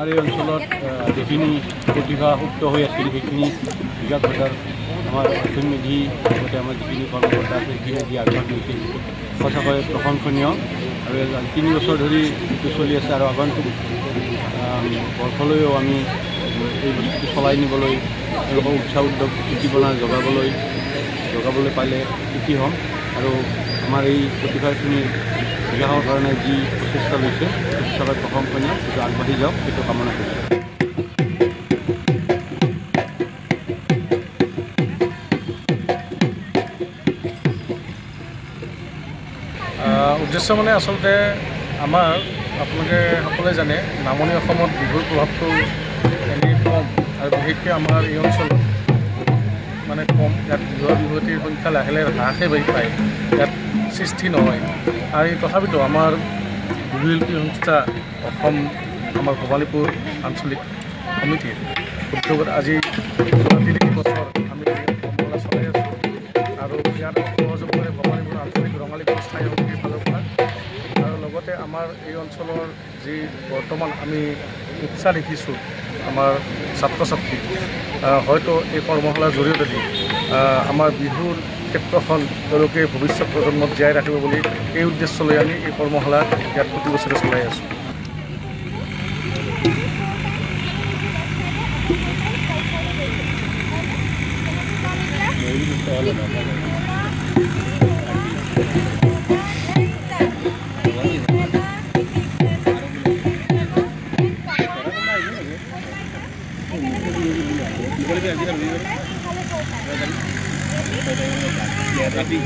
আমাৰ এই অঞ্চলত যিখিনি প্ৰতিভা সুপ্ত হৈ আছিল সেইখিনি বিকাশ ঘটাৰ আমাৰ অসীম মেধি লগতে আমাৰ যিখিনি কৰ্মকৰ্তা আছে সেইখিনি যি আগভাগ লৈছে সঁচাকৈ প্ৰশংসনীয়। আৰু 3 বছৰ ধৰি এইটো চলি আছে আৰু আগন্তুক বৰ্ষলৈও আমি এই বস্তুটো চলাই নিবলৈ তেওঁলোকক উৎসাহ উদ্দীপনা জগাবলৈ পালে সুখী হ'ম। আৰু আমাৰ এই প্ৰতিভাখিনিৰ বিকাশৰ কাৰণে যি প্ৰচেষ্টা লৈছে সঁচাকৈ প্ৰশংসনীয়, সেইটো আগবাঢ়ি যাওক সেইটো কামনা কৰিছোঁ। উদ্দেশ্য মানে আচলতে আমাৰ আপোনালোকে সকলোৱে জানে নামনি অসমত বিহুৰ প্ৰভাৱটো এনেই কম আৰু বিশেষকৈ আমাৰ এই অঞ্চলত মানে কম। ইয়াত বিহুৱতীৰ সংখ্যা লাহে লাহে হ্ৰাসে পায়, ইয়াত সৃষ্টি নহয়। আৰু তথাপিতো আমাৰ বিহু শিল্পী সংস্থা অসম আমাৰ ভৱালীপুৰ আঞ্চলিক সমিতিৰ উদ্যোগত আজি ৩ বছৰ আমি কৰ্মশালা চলাই আছোঁ। আৰু ইয়াত সহযোগ কৰে ভৱালীপুৰ আঞ্চলিক ৰঙালী বিহু স্থায়ী সমিতিৰ ফালৰ পৰা। আৰু লগতে আমাৰ এই অঞ্চলৰ যি বৰ্তমান আমি উৎসাহ দেখিছোঁ আমাৰ ছাত্ৰ ছাত্ৰী, হয়তো এই কৰ্মশালাৰ জৰিয়তে আমাৰ বিহুৰ ক্ষেত্ৰখন তেওঁলোকে ভৱিষ্যত প্ৰজন্মত জীয়াই ৰাখিব বুলি এই উদ্দেশ্য লৈ আমি এই কৰ্মশালা ইয়াত প্ৰতি বছৰে চলাই আছোঁ। Tapi